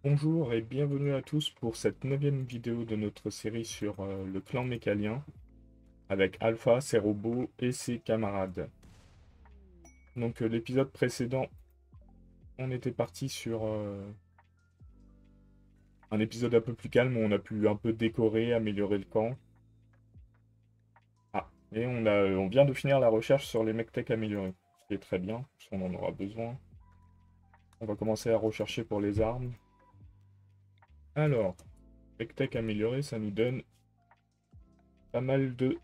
Bonjour et bienvenue à tous pour cette neuvième vidéo de notre série sur le clan mécalien avec Alpha, ses robots et ses camarades. Donc l'épisode précédent, on était parti sur un épisode un peu plus calme où on a pu un peu décorer, améliorer le camp. Ah, et on vient de finir la recherche sur les mech-tech améliorés, ce qui est très bien, parce qu'on en aura besoin. On va commencer à rechercher pour les armes. Alors, mech-tech amélioré, ça nous donne pas mal de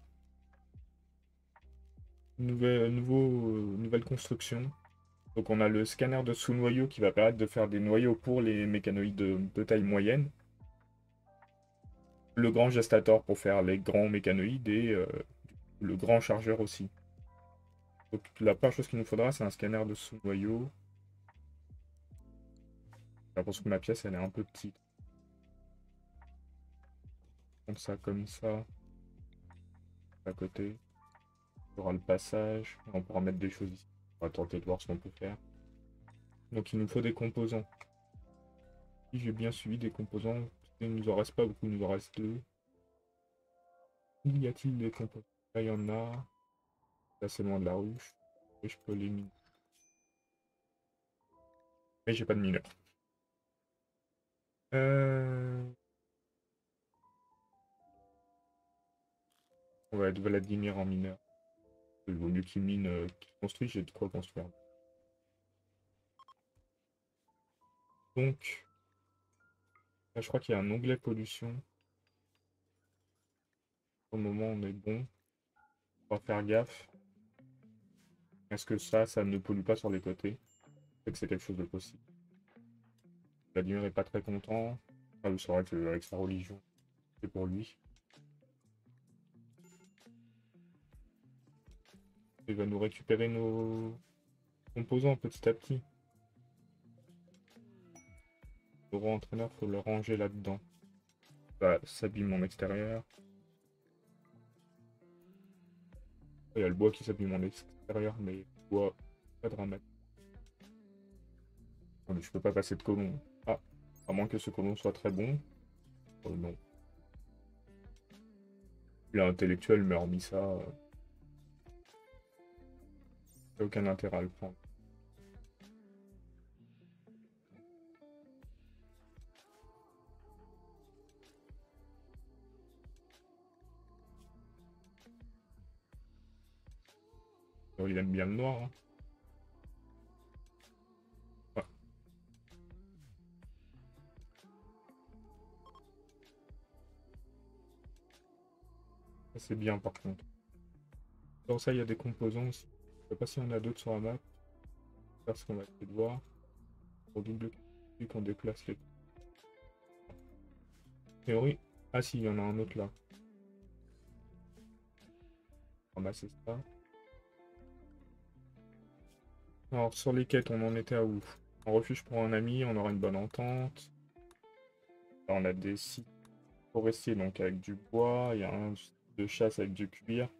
nouvelles constructions. Donc on a le scanner de sous-noyaux qui va permettre de faire des noyaux pour les mécanoïdes de taille moyenne. Le grand gestator pour faire les grands mécanoïdes et le grand chargeur aussi. Donc la première chose qu'il nous faudra, c'est un scanner de sous-noyaux. J'ai l'impression que ma pièce, elle est un peu petite. Donc ça comme ça, à côté. Il y aura le passage. On pourra mettre des choses ici. On va tenter de voir ce qu'on peut faire. Donc il nous faut des composants. Si j'ai bien suivi des composants, il ne nous en reste pas beaucoup, il nous en reste deux. Y a-t-il des composants? Là, il y en a. Là, c'est loin de la ruche. Et je peux les miner. Mais j'ai pas de mineur. Euh... On va être Vladimir en mineur. Il vaut mieux qu'il mine qu'il construit, j'ai de quoi construire. Donc, là, je crois qu'il y a un onglet pollution. Pour le moment, on est bon. On va faire gaffe. Est-ce que ça ne pollue pas sur les côtés? Je sais que c'est quelque chose de possible. Vladimir est pas très content. Ah oui, c'est vrai qu'avec sa religion, c'est pour lui. Il va nous récupérer nos composants petit à petit. Le roi entraîneur, faut le ranger là-dedans. Ça s'abîme en extérieur. Il y a le bois qui s'abîme en extérieur, mais le bois, pas dramatique. Non, mais je peux pas passer de colon. Ah, à moins que ce colon soit très bon. Non. Il est intellectuel, mais hormis ça, il n'y a aucun intérêt à le prendre. Alors, il aime bien le noir. Hein. Ouais, ça c'est bien par contre. Dans ça, il y a des composants aussi. Je sais pas s'il y en a d'autres sur la map. C'est ce qu'on va essayer de voir. Pour double clic, on déplace les. Théorie. Ah si, il y en a un autre là. Ramasser ça. Alors, sur les quêtes, on en était à où? En refuge pour un ami, on aura une bonne entente. Là, on a des sites forestiers, donc avec du bois. Il y a un site de chasse avec du cuir.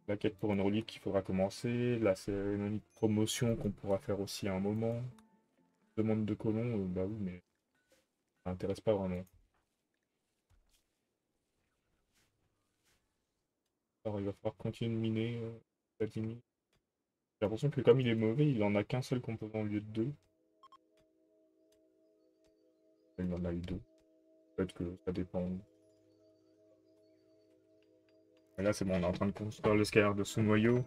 La quête pour une relique qu'il faudra commencer. La cérémonie de promotion qu'on pourra faire aussi à un moment. Demande de colon, bah oui, mais ça m'intéresse pas vraiment. Alors, il va falloir continuer de miner Vladimir. J'ai l'impression que comme il est mauvais, il en a qu'un seul composant au lieu de deux. Il en a eu deux. Peut-être que ça dépend. Et là, c'est bon, on est en train de construire le scanner de sous-noyau.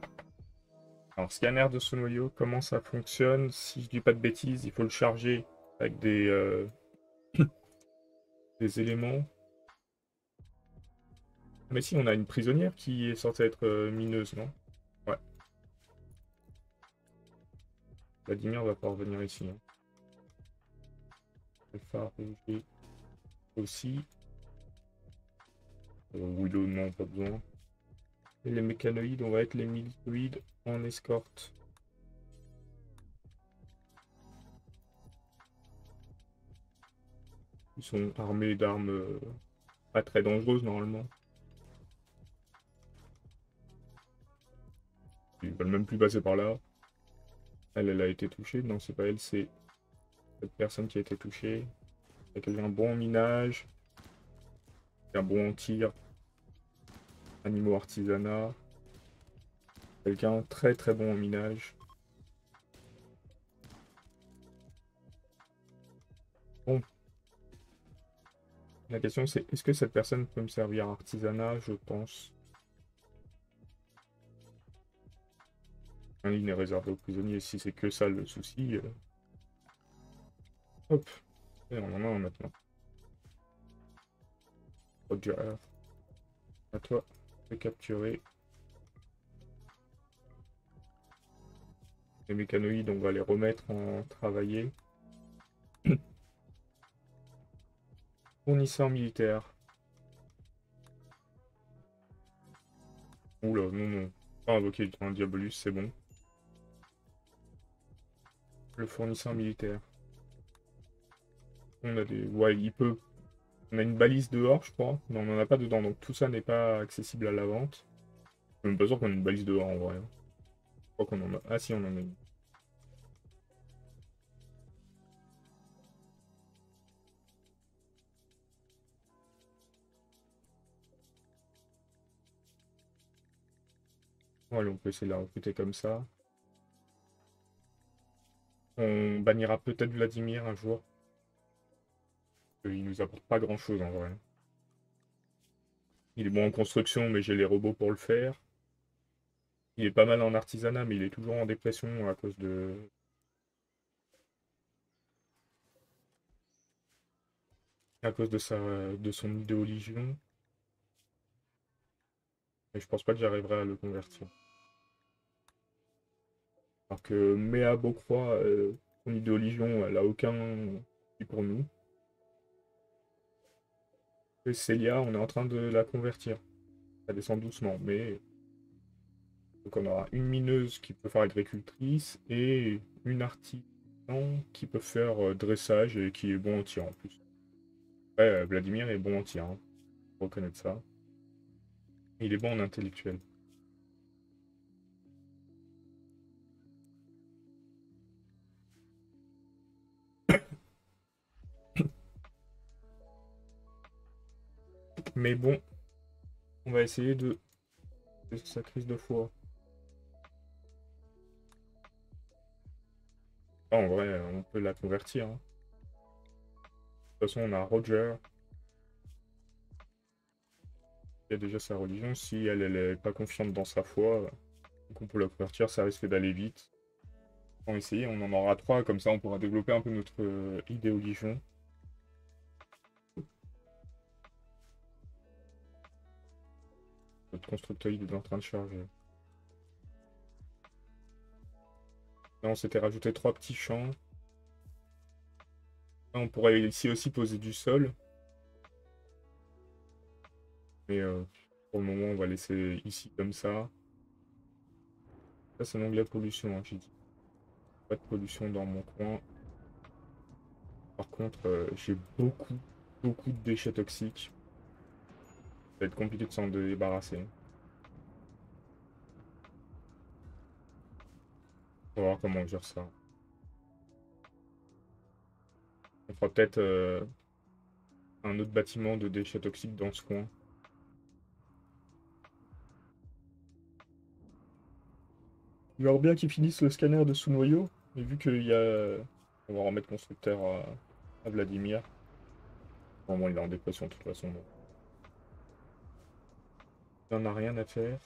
Alors, scanner de sous-noyau, comment ça fonctionne? Si je dis pas de bêtises, il faut le charger avec des éléments. Mais si, on a une prisonnière qui est censée être mineuse, non? Ouais. Vladimir va pouvoir venir ici. Hein. Alpha, rouge aussi. Willow, non, pas besoin. Et les mécanoïdes, on va être les militoïdes en escorte. Ils sont armés d'armes pas très dangereuses normalement. Ils veulent même plus passer par là. Elle a été touchée. Non, c'est pas elle, c'est cette personne qui a été touchée. Il y a quelqu'un bon en minage, un bon en tir, animaux artisanat, quelqu'un très très bon en minage. Bon, la question c'est est-ce que cette personne peut me servir artisanat? Je pense. Un ligne est réservé aux prisonniers. Si c'est que ça le souci. Hop. Et on en a un maintenant. Roger. À toi de capturer. Les mécanoïdes, on va les remettre en travailler. Fournisseur militaire. Oula, non, non. Ah, ok, un Diabolus, c'est bon. Le fournisseur militaire. On a des... Ouais, il peut... On a une balise dehors, je crois, mais on n'en a pas dedans, donc tout ça n'est pas accessible à la vente. Je suis même pas sûr qu'on ait une balise dehors, en vrai. Je crois qu'on en a... Ah si, on en a une. Voilà, on peut essayer de la recruter comme ça. On bannira peut-être Vladimir un jour. Il nous apporte pas grand-chose, en vrai. Il est bon en construction, mais j'ai les robots pour le faire. Il est pas mal en artisanat, mais il est toujours en dépression à cause de son idéologie. Et je pense pas que j'arriverai à le convertir. Alors que Méa Beaucroix, son idéologie, elle a aucun souci pour nous. Et Célia, on est en train de la convertir. Ça descend doucement, mais... Donc on aura une mineuse qui peut faire agricultrice et une artisan qui peut faire dressage et qui est bon en tir en plus. Ouais, Vladimir est bon en tir, hein. Faut reconnaître ça. Il est bon en intellectuel. Mais bon, on va essayer de sa crise de foi. Ah, en vrai, on peut la convertir, hein. De toute façon, on a Roger. Il a déjà sa religion. Si elle est pas confiante dans sa foi, donc on peut la convertir, ça risque d'aller vite. On va essayer, on en aura 3, comme ça on pourra développer un peu notre idéologie. Notre constructoïde est en train de charger. Là, on s'était rajouté 3 petits champs. Là, on pourrait ici aussi poser du sol. Mais pour le moment, on va laisser ici comme ça. Ça, c'est l'onglet pollution, hein, j'ai dit. Pas de pollution dans mon coin. Par contre, j'ai beaucoup de déchets toxiques. Ça va être compliqué de s'en débarrasser. On va voir comment on gère ça. On fera peut-être un autre bâtiment de déchets toxiques dans ce coin. Il va bien qu'ils finissent le scanner de sous-noyau. Mais vu qu'il y a... On va remettre constructeur à Vladimir. Vraiment, il est en dépression de toute façon. Donc. Il n'en a rien à faire.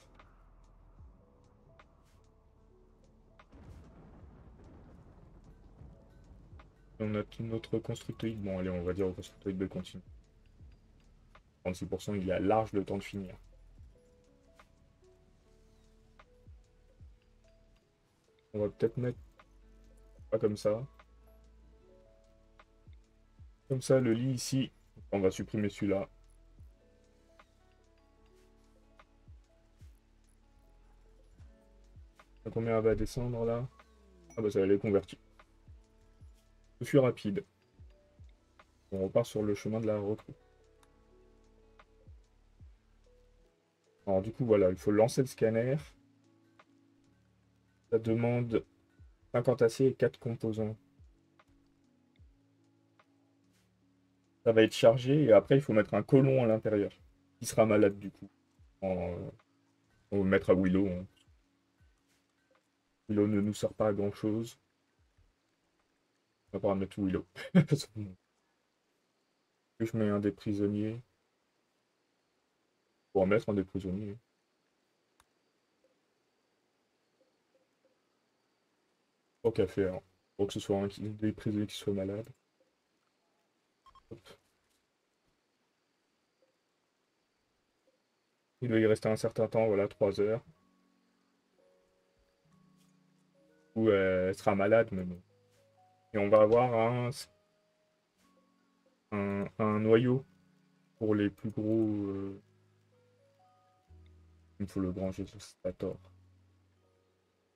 Et on a tout notre constructoïde. Bon, allez, on va dire au constructoïde de continuer. 36%, il y a large le temps de finir. On va peut-être mettre... Pas comme ça. Comme ça, le lit ici. On va supprimer celui-là. À combien elle va descendre là? Ah bah ça va les convertir. Je suis rapide. On repart sur le chemin de la recrue. Alors du coup voilà, il faut lancer le scanner. Ça demande 50 aciers et 4 composants. ça va être chargé et après il faut mettre un colon à l'intérieur. Qui sera malade du coup. On va le mettre à Willow, hein. Willow ne nous sert pas à grand chose. On va pas mettre Willow. Je mets un des prisonniers. Pour en mettre un des prisonniers. Tant qu'à faire. Pour que ce soit un des prisonniers qui soit malade. Hop. Il doit y rester un certain temps, voilà, 3 heures. Ou elle sera malade, mais bon. Et on va avoir un noyau pour les plus gros. Il me faut le brancher sur Stator.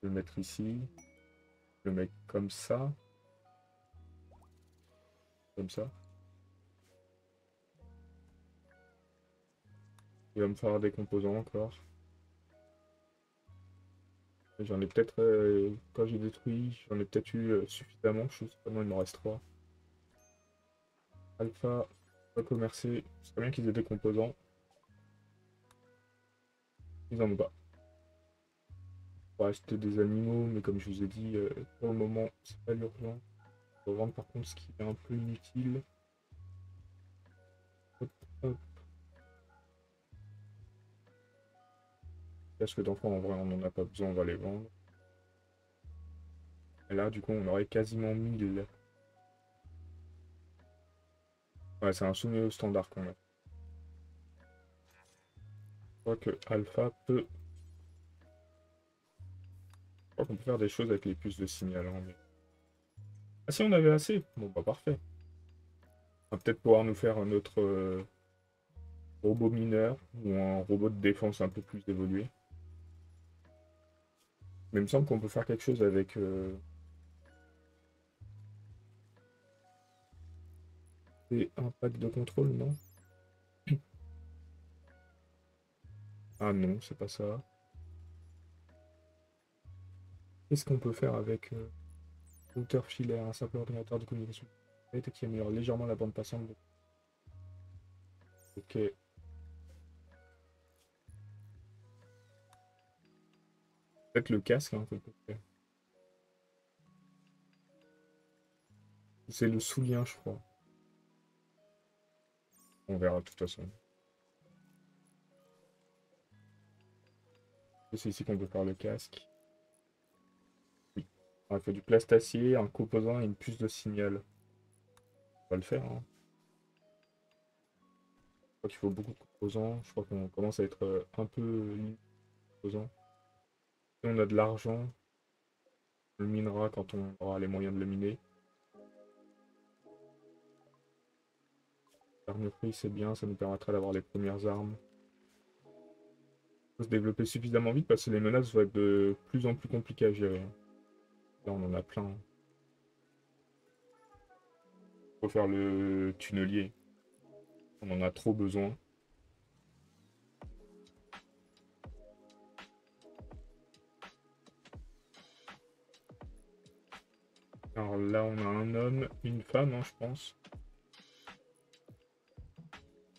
Je vais le mettre ici. Je le mets comme ça. Comme ça. Il va me falloir des composants encore. J'en ai peut-être, quand j'ai détruit, j'en ai peut-être eu suffisamment. Je sais pas, moi, il m'en reste 3. Alpha, pas commercer. C'est très bien qu'ils aient des composants. Ils en ont pas. On va acheter des animaux, mais comme je vous ai dit, pour le moment, c'est pas l'urgent. On va vendre par contre ce qui est un peu inutile. Hop, hop. Casque d'enfant, en vrai, on n'en a pas besoin, on va les vendre. Et là, du coup, on aurait quasiment 1000. Ouais, c'est un sous standard qu'on a. Je crois que Alpha peut. Je crois qu'on peut faire des choses avec les puces de signal, hein, mais... Ah si, on avait assez. Bon, bah parfait. On va peut-être pouvoir nous faire un autre robot mineur ou un robot de défense un peu plus évolué. Mais il me semble qu'on peut faire quelque chose avec... un pack de contrôle, non? Ah non, c'est pas ça. Qu'est-ce qu'on peut faire avec routeur filaire, un simple ordinateur de communication qui améliore légèrement la bande passante. Ok. Peut-être le casque, hein, qu'on peut faire. C'est le sous-lien, je crois. On verra de toute façon. C'est ici qu'on peut faire le casque. Oui. On a fait du plastacier, un composant et une puce de signal. On va le faire, hein. Je crois qu'il faut beaucoup de composants. Je crois qu'on commence à être un peu limité de composants. Si on a de l'argent, on le minera quand on aura les moyens de le miner. L'armurerie, c'est bien, ça nous permettra d'avoir les premières armes. Il faut se développer suffisamment vite parce que les menaces vont être de plus en plus compliquées à gérer. Là, on en a plein. Faut faire le tunnelier. On en a trop besoin. Alors là, on a un homme, une femme, hein, je pense.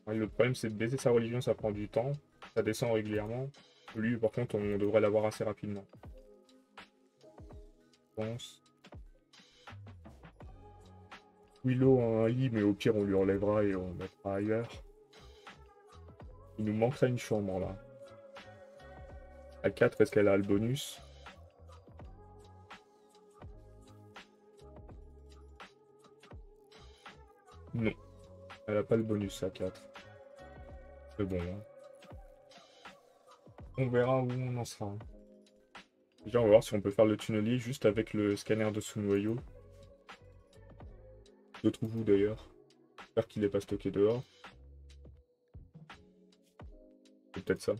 Ouais, le problème, c'est de baisser sa religion, ça prend du temps. Ça descend régulièrement. Lui, par contre, on devrait l'avoir assez rapidement. Je pense. Willow a un lit, mais au pire, on lui enlèvera et on le mettra ailleurs. Il nous manquera une chambre, là. À 4, est-ce qu'elle a le bonus? Non. Elle a pas le bonus à 4. C'est bon, hein. On verra où on en sera. Déjà, on va voir si on peut faire le tunnelier juste avec le scanner de sous-noyau. Je le trouve où d'ailleurs? J'espère qu'il n'est pas stocké dehors. C'est peut-être ça.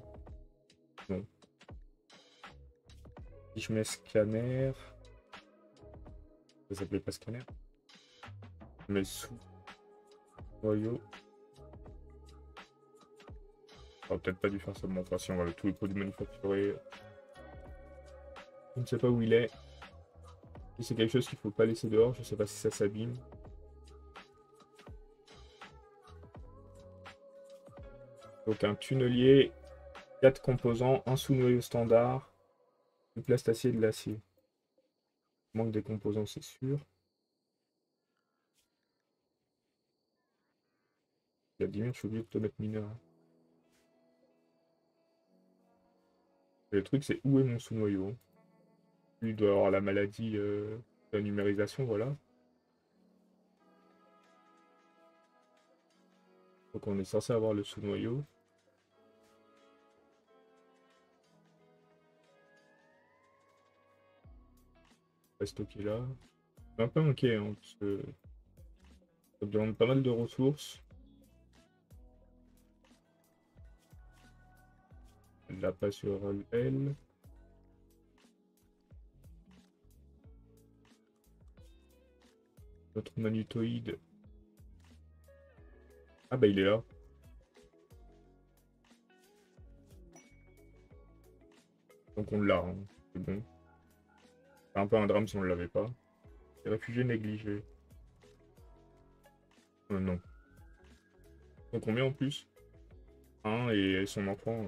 Non. Si je mets scanner... Ça s'appelait pas scanner. Je mets sous-noyau. On peut-être pas dû faire ça. Bon, enfin, si on va avec tous les produits manufacturés. Je ne sais pas où il est. Si c'est quelque chose qu'il faut pas laisser dehors, je sais pas si ça s'abîme. Donc un tunnelier, 4 composants, un sous-noyau standard, du plastacier et de l'acier. Manque des composants, c'est sûr. Vladimir, je suis obligé de te mettre mineur. Et le truc, c'est où est mon sous-noyau? Lui, il doit avoir la maladie de la numérisation, voilà. Donc on est censé avoir le sous-noyau. On va stocker là. C'est un peu inquiet, hein, parce que ça demande pas mal de ressources. Elle l'a pas sur elle. Notre magnétoïde. Ah bah il est là. Donc on l'a, hein. C'est bon. C'est un peu un drame si on ne l'avait pas. Les réfugiés négligés. Non. Donc combien en plus? Un et son enfant.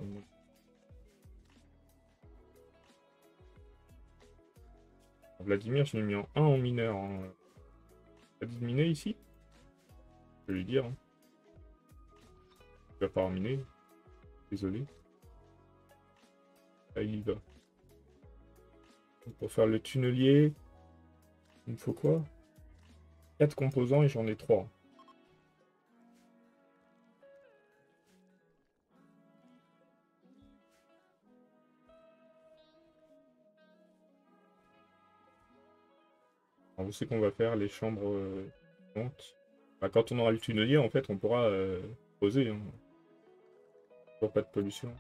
Vladimir, je l'ai mis en 1 en mineur, hein. T'as dit de miner ici? Je vais lui dire, hein. Il va pas miner. Désolé. Là, il y va. Donc, pour faire le tunnelier, il me faut quoi? 4 composants et j'en ai 3. Alors, je sais qu'on va faire les chambres montes. Bah, quand on aura le tunnelier, en fait, on pourra poser, hein. Toujours pas de pollution.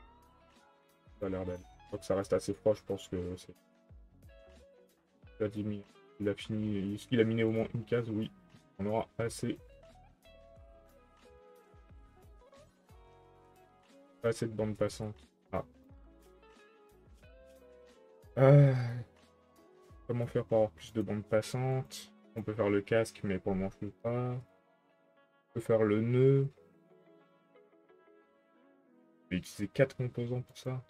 Ça a l'air d'aller. Je crois que ça reste assez froid, je pense que c'est. Vladimir, il a fini. Est-ce qu'il a miné au moins une case? Oui. On aura assez. Pas assez de bande passante. Ah. Comment faire pour avoir plus de bande passante? On peut faire le casque, mais pour le moment, je peux pas. On peut faire le nœud. On peut utiliser 4 composants pour ça.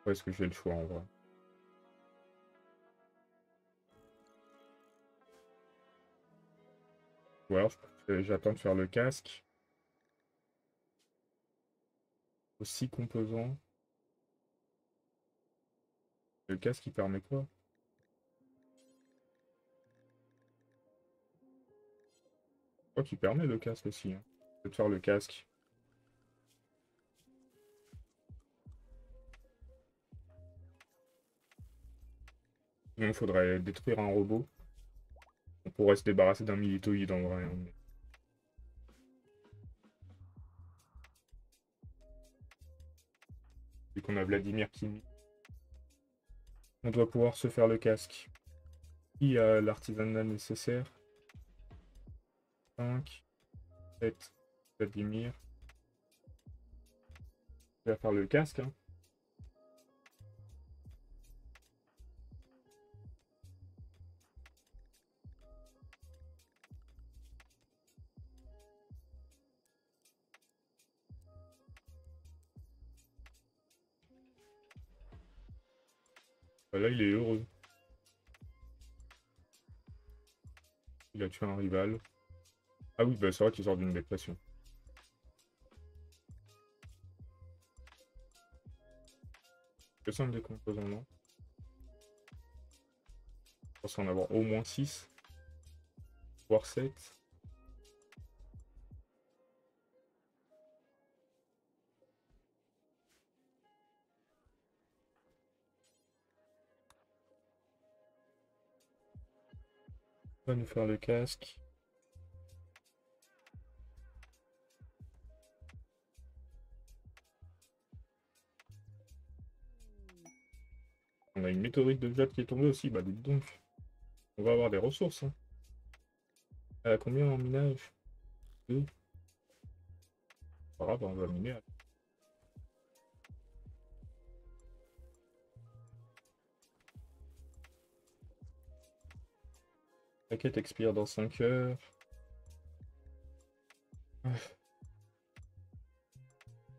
Où est-ce que j'ai le choix en vrai? Ou alors, j'attends de faire le casque. Aux 6 composants. Le casque, il permet quoi? Je crois qu'il permet le casque aussi, hein. Je vais te faire le casque. Sinon, il faudrait détruire un robot. On pourrait se débarrasser d'un militoïde en vrai, hein. Vu qu'on a Vladimir qui... On doit pouvoir se faire le casque. Qui a l'artisanat nécessaire? 5, 7, Vladimir. On va faire le casque, hein. Bah là, il est heureux. Il a tué un rival. Ah oui, bah c'est vrai qu'il sort d'une dépression. Que 5 des composants, non? Je pense en avoir au moins 6, voire 7. On va nous faire le casque. On a une météorite de jade qui est tombée aussi, bah dites donc. On va avoir des ressources, hein. Combien en minage? 2. Pas grave, on va miner. La quête expire dans 5 heures.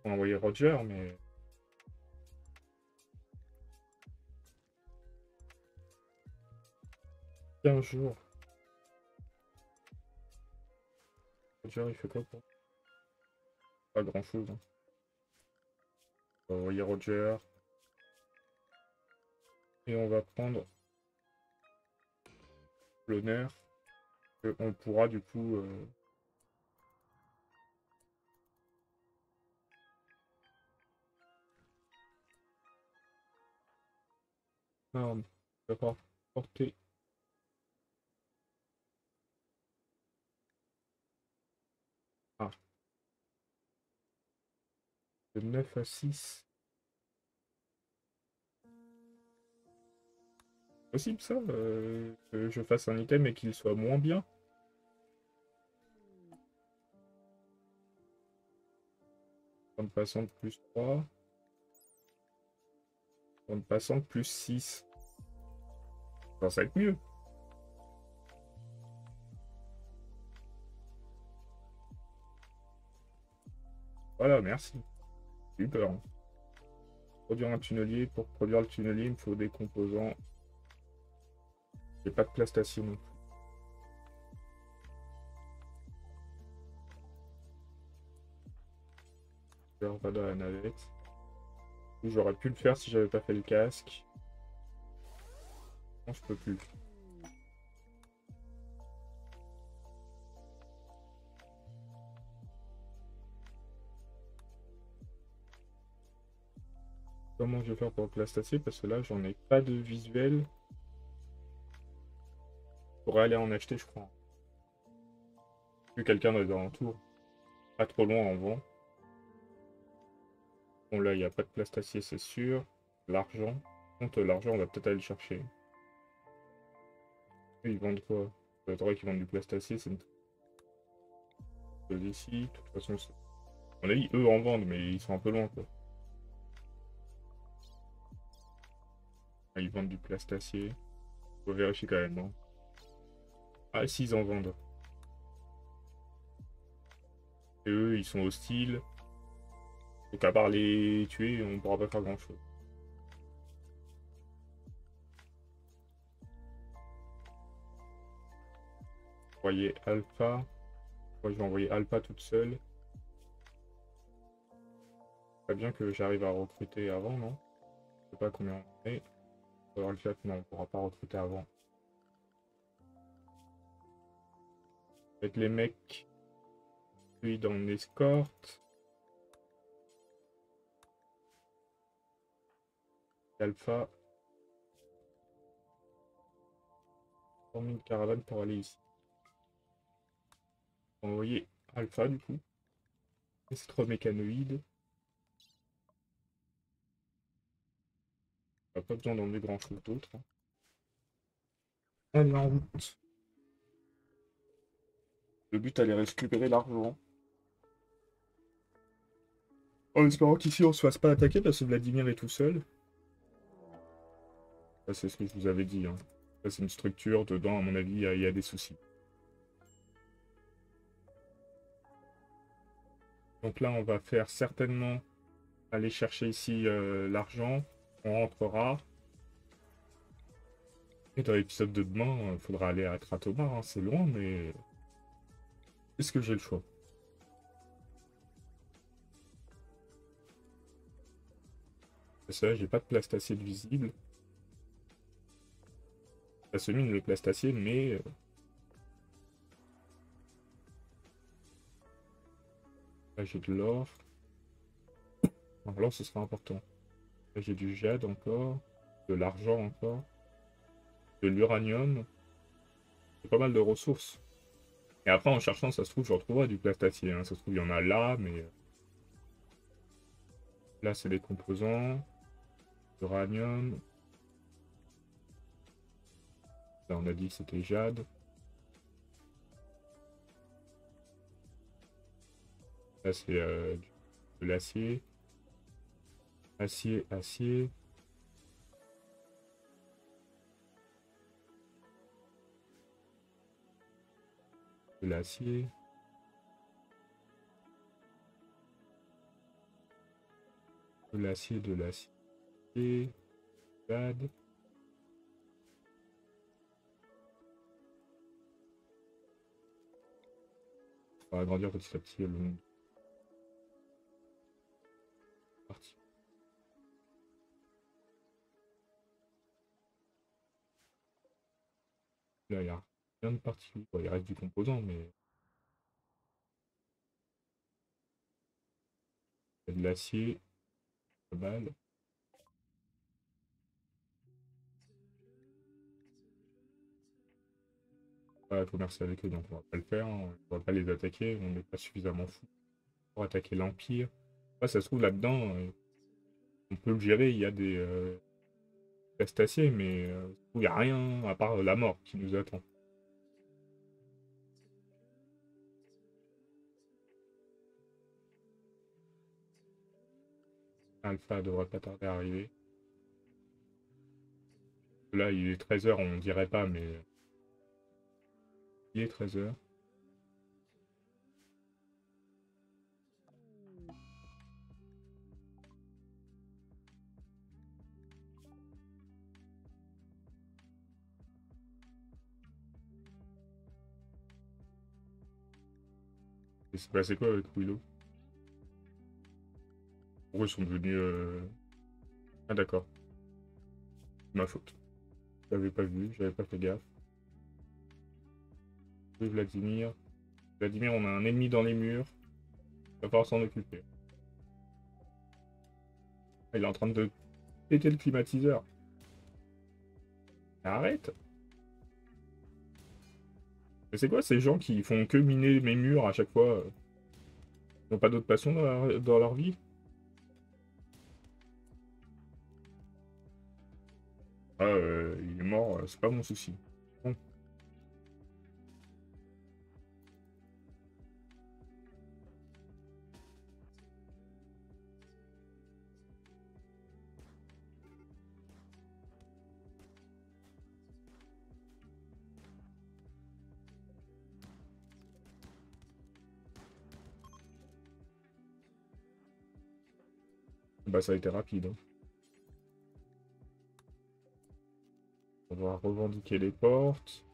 On a envoyé Roger, mais 15 jours. Roger, il fait quoi pour... Pas grand-chose. Hein. On va envoyer Roger. Et on va prendre l'honneur. On pourra du coup... on va pas porter... Ah, de 9 à 6. Possible ça, que je fasse un item et qu'il soit moins bien. Bande passante plus 3. Bande passante plus 6. Enfin, ça va être mieux. Voilà, merci. J'ai eu peur. Hein. Produire un tunnelier. Pour produire le tunnelier, il me faut des composants. J'ai pas de plastation non plus. Je vais dans la navette. J'aurais pu le faire si j'avais pas fait le casque. Non, je peux plus. Comment je vais faire pour le plastacier? Parce que là, j'en ai pas de visuel. Je pourrais aller en acheter, je crois. Vu quelqu'un dans les alentours. Pas trop loin en vent. Bon, là, il n'y a pas de plastacier, c'est sûr. L'argent. Contre l'argent, on va peut-être aller le chercher. Ils vendent quoi? C'est vrai qu'ils vendent du plastacier, c'est une chose ici. De toute façon, à mon avis, eux en vendent, mais ils sont un peu loin, quoi. Ah, ils vendent du plastacier. Faut vérifier quand même, hein. Ah, si, ils en vendent. Et eux, ils sont hostiles. Donc, à part les tuer, on pourra pas faire grand-chose. Envoyer Alpha. Moi, je vais envoyer Alpha toute seule. Très bien que j'arrive à recruter avant, non? Je sais pas combien on est. Alors, le fait, non, on pourra pas recruter avant. Avec les mecs, lui dans une escorte. Alpha. Former une caravane pour aller ici. On va envoyer Alpha du coup. S3 mécanoïdes. On n'a pas besoin d'emmener grand chose d'autre. Hein. Allez, en route. Le but, aller récupérer l'argent. En espérant qu'ici on se fasse pas attaquer parce que Vladimir est tout seul. Ça, c'est ce que je vous avais dit. Hein. Ça, c'est une structure. Dedans, à mon avis, il y a des soucis. Donc là, on va faire certainement aller chercher ici l'argent. On rentrera. Et dans l'épisode de demain, il faudra aller à Tratomar. Hein. C'est loin, mais... Est-ce que j'ai le choix? Parce que là, j'ai pas de plastacier de visible. Ça se mine le plastacier, mais... là, j'ai de l'or. Alors là, ce sera important. Là, j'ai du jade encore. De l'argent encore. De l'uranium. C'est pas mal de ressources. Et après, en cherchant, ça se trouve, je retrouverai du plastacier. Hein. Ça se trouve, il y en a là, mais... là, c'est des composants. Uranium. Là, on a dit que c'était jade. Là, c'est de l'acier. Acier, acier. De l'acier. de l'acier. Bad. On va agrandir petit à petit le nombre de parties. Là, il y a plein de parties. Bon, il reste du composant, mais il y a de l'acier, pas mal. Pas commercer avec eux, donc on va pas le faire. Hein. On va pas les attaquer. On n'est pas suffisamment fou pour attaquer l'Empire. Ah, ça se trouve là-dedans, on peut le gérer. Il y a des crustacés, mais il n'y a rien à part la mort qui nous attend. Alpha devrait pas tarder à arriver. Là, il est 13 h, on dirait pas, mais il est 13 h. Et c'est passé quoi avec Willow? Pourquoi ils sont devenus... Ah d'accord, c'est ma faute. J'avais pas vu, j'avais pas fait gaffe. Oui, Vladimir. Vladimir, on a un ennemi dans les murs. Il va falloir s'en occuper. Il est en train de péter le climatiseur. Arrête! Mais c'est quoi ces gens qui font que miner mes murs à chaque fois? Ils n'ont pas d'autre passion dans leur vie? Ah, il est mort, c'est pas mon souci. Bon. Bah ça a été rapide. Hein. On va revendiquer les portes.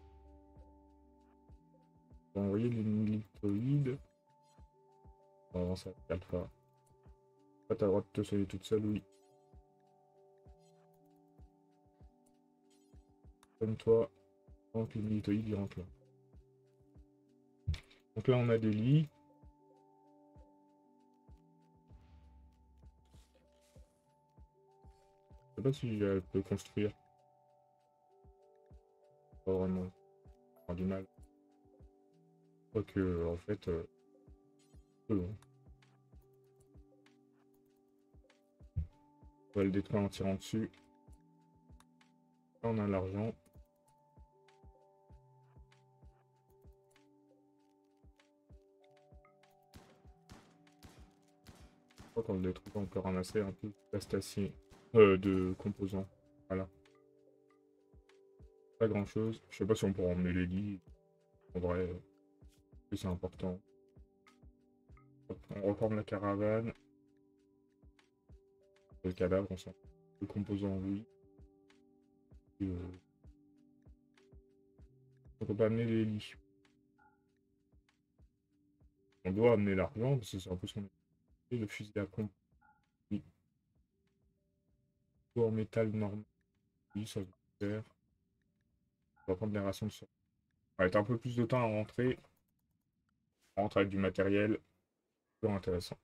On va envoyer les militoïdes. On va avancer avec Alpha. T'as le droit de te soigner toute seule, oui. Comme toi, pendant que les militoïdes ils rentrent là. Donc là on a des lits. Je sais pas si elle peut construire. Pas vraiment. On a du mal. Quoique, en fait, bon. On va le détruire en tirant dessus. Là, on a l'argent. Je crois qu'on le détruit, on peut ramasser un peu d'acier. De composants. Voilà. Pas grand chose. Je sais pas si on pourra emmener les lits. En vrai, c'est important. On reforme la caravane. Le cadavre, on sent. Le composant, oui. Donc on peut amener les lits. On doit amener l'argent, parce que c'est un peu ce qu'on a fait. Le fusil à pompe, oui. Tout en métal normal, oui, ça va faire. On va prendre des rations de sang. Ça va être un peu plus de temps à rentrer. On rentre avec du matériel. Plus intéressant.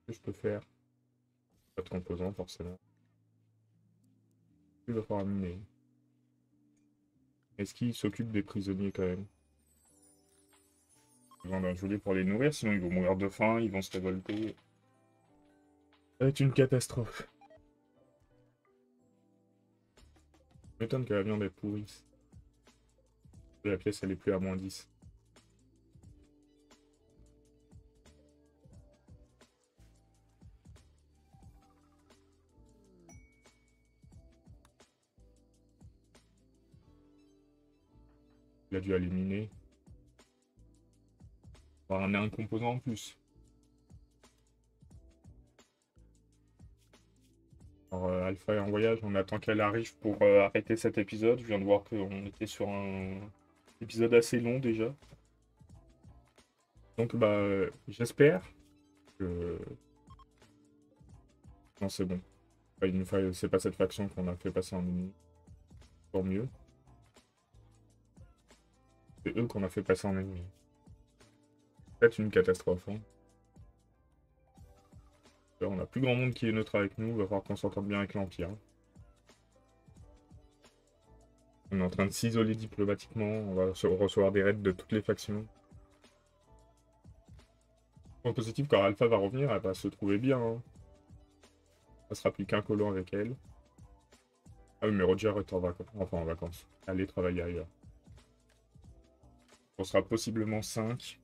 Ce que je peux faire. Pas de composants, forcément. Il va falloir miner. Est-ce qu'il s'occupe des prisonniers quand même? Besoin d'un geôlier pour les nourrir, sinon ils vont mourir de faim, ils vont se révolter. Ça va être une catastrophe. Je m'étonne que la viande est pourrie. La pièce elle est plus à -10. Il a dû aller miner. On va ramener un composant en plus. Alors, Alpha est en voyage, on attend qu'elle arrive pour arrêter cet épisode. Je viens de voir qu'on était sur un épisode assez long déjà. Donc bah j'espère que... Non c'est bon. C'est pas cette faction qu'on a fait passer en ennemi. Pour mieux. C'est eux qu'on a fait passer en ennemi. Peut-être une catastrophe. Hein. Là, on a plus grand monde qui est neutre avec nous, va falloir qu'on s'entende bien avec l'Empire. On est en train de s'isoler diplomatiquement, on va recevoir des raids de toutes les factions. Point positif, quand Alpha va revenir, elle va se trouver bien. Hein. Ça sera plus qu'un colon avec elle. Ah oui, mais Roger est en vacances. Enfin, en vacances. Allez travailler ailleurs. On sera possiblement 5.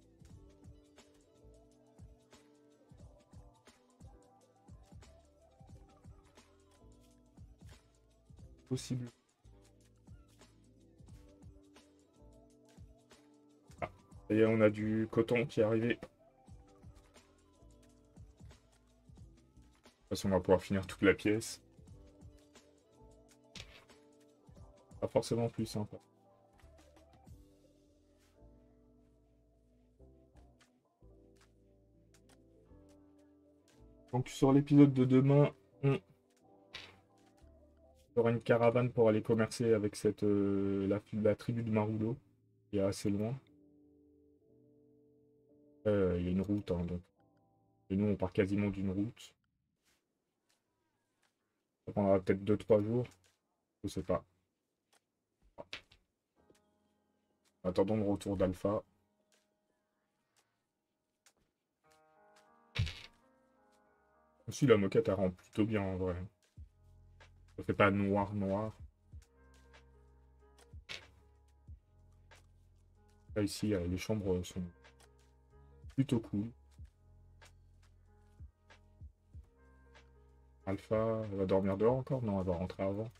Possible. Ah, ça y est, on a du coton qui est arrivé. De toute façon, on va pouvoir finir toute la pièce. Pas forcément plus sympa. Donc sur l'épisode de demain, on aura une caravane pour aller commercer avec la tribu de Maroulo, qui est assez loin. Il y a une route, hein, donc. Et nous, on part quasiment d'une route. Ça prendra peut-être 2-3 jours. Je sais pas. Attendons le retour d'Alpha. Aussi, la moquette, elle rend plutôt bien en vrai. Ça fait pas noir. Là, ici, les chambres sont plutôt cool. Alpha, elle va dormir dehors encore? Non, elle va rentrer avant.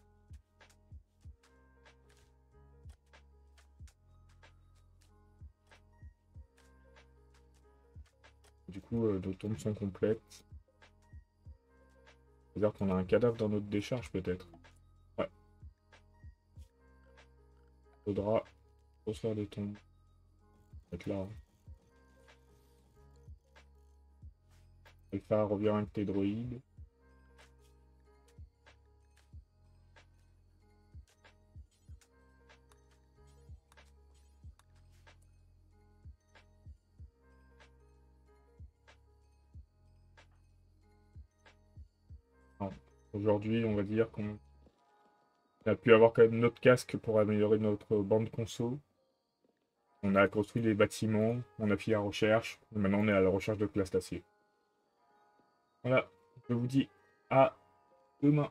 Du coup, nos tombes sont complètes. C'est-à-dire qu'on a un cadavre dans notre décharge, peut-être. Ouais. Faudra refaire des tombes. Être là. Hein. Alpha revient avec tes droïdes. Aujourd'hui, on va dire qu'on a pu avoir quand même notre casque pour améliorer notre bande conso. On a construit des bâtiments, on a fait la recherche, et maintenant on est à la recherche de classe d'acier. Voilà, je vous dis à demain.